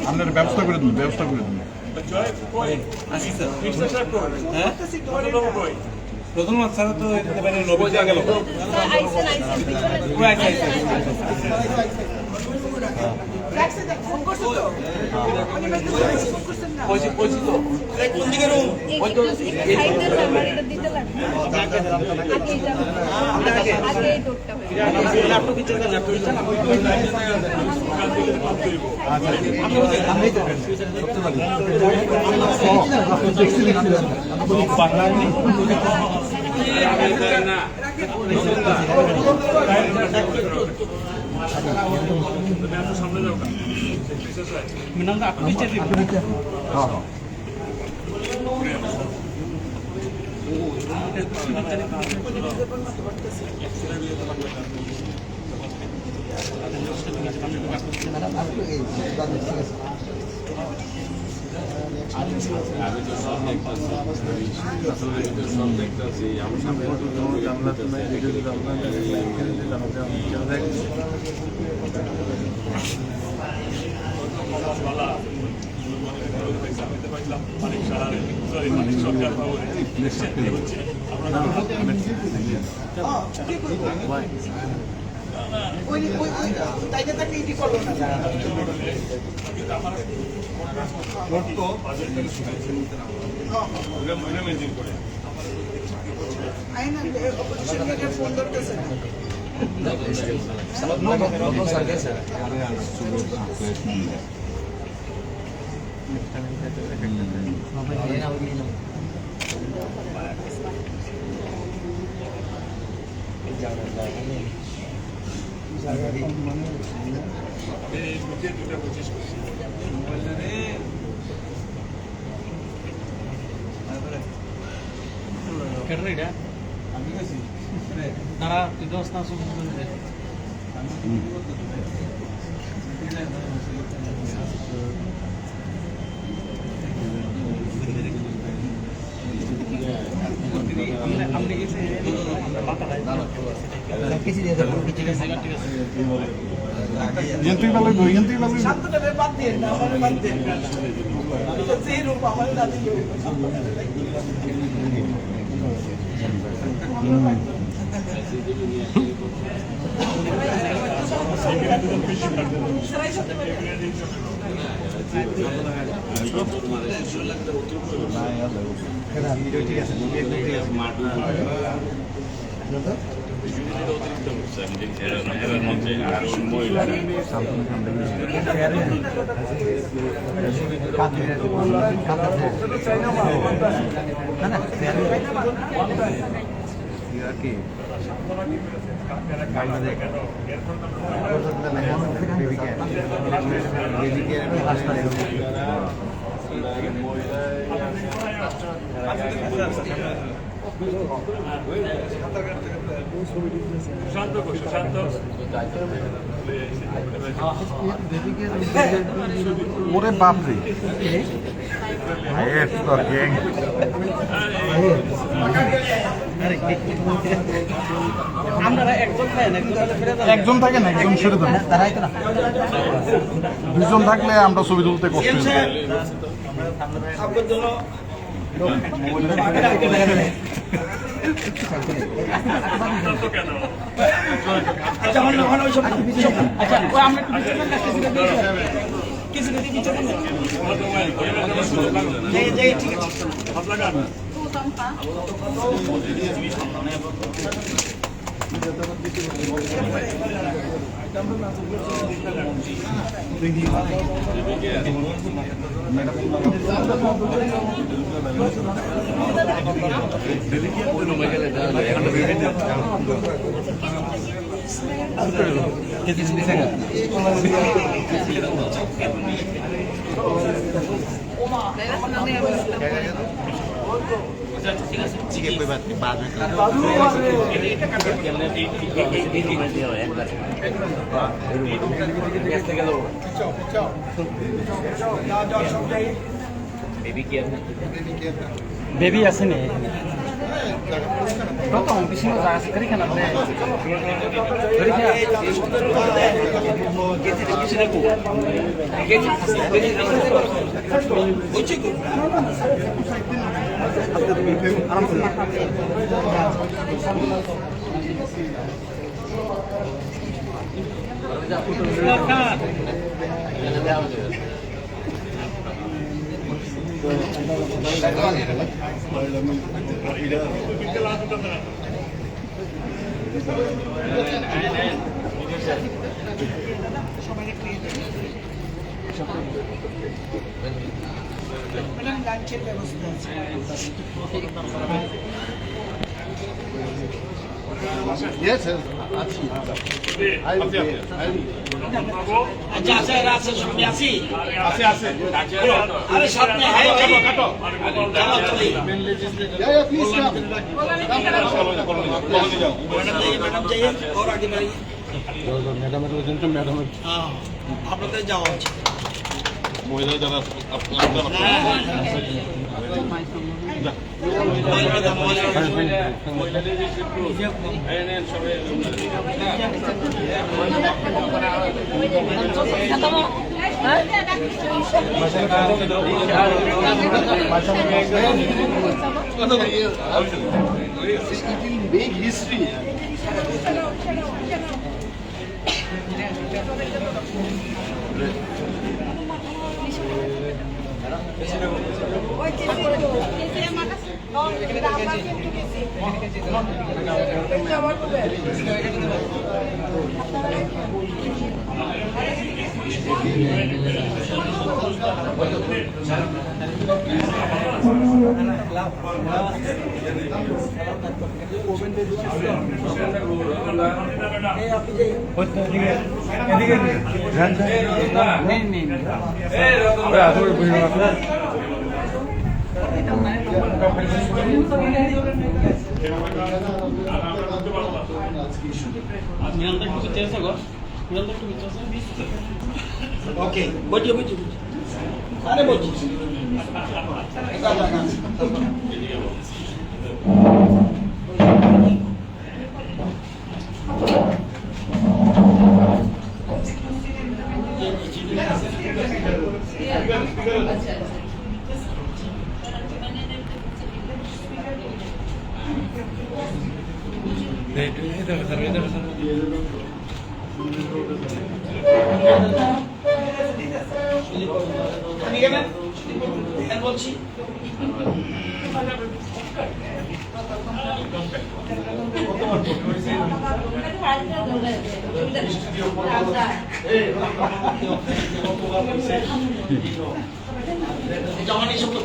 আপনার ব্যবস্থা করে দিন, ব্যবস্থা করে দিন। প্রথম ছাড়া তো লবি গেল কোন দিকে রুম তারা ওরে বাপরে একজন থাকেন, একজন সেরে দেন। দুজন থাকলে আমরা ছবি তুলতে কষ্ট ঠিক আছে ठीक है कोई बात नहीं बाद में বেবি আছে নি কত বেশি জায়গা আছে করি কেন আপনি করি Yes, sir. अच्छा আছে আছে সামনে আছি আছে আরে সামনে হ্যাঁ কাটো চলো চলি Yeah, please come. ম্যাডাম যাই और आगे बढ़िए हाँ আপনাদের যাওয়া উচিত মহিলা যারা আপনারা big history. ओके बोलिए बोलिए अरे बोलिए বলছি জমানি শব্দ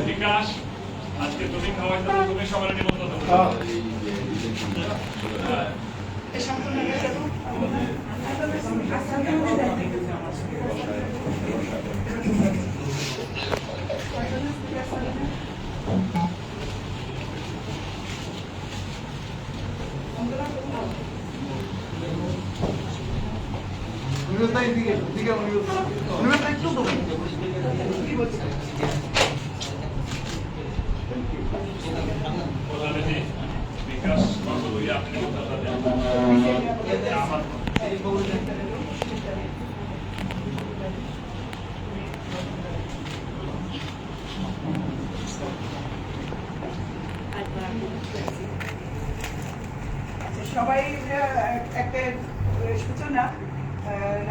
বিকাশ আজকে তুমি খাওয়ার জন্য তুমি সবার নিমন্ত্রণ বিকাশ আপনি সবাই একটা সূচনা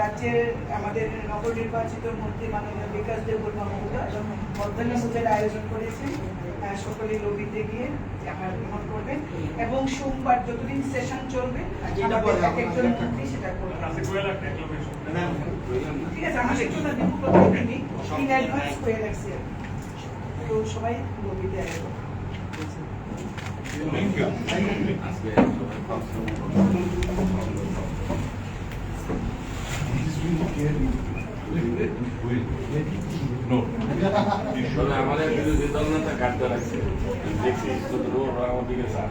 রাজ্য রাজ্যের আমাদের নবনির্বাচিত মন্ত্রী মাননীয় বিকাশ দেববর্মা মহোদয় মধ্যাহ্নভোজের আয়োজন করেছেন। সকলে লবিতে গিয়ে আমার গ্রহণ করবেন এবং সোমবার যতদিন সেশন চলবে আমাদের এক একজন মন্ত্রী সেটা করবেন। আছে কোয়েল একটা লোকেশন ঠিক আছে, আমি একটু না দিব প্রত্যেকদিনই ইন অ্যাডভান্স করে রাখছি আর কি। তো সবাই লবিতে আসবে। আমাদের বিরোধী দল নেতা কাটতে রাখছে দেখছি আমার দিকে স্যার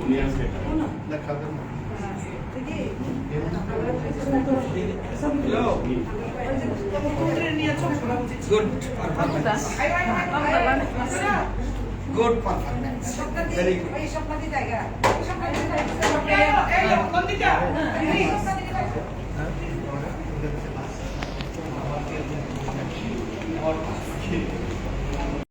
উনি আজকে গুড Good.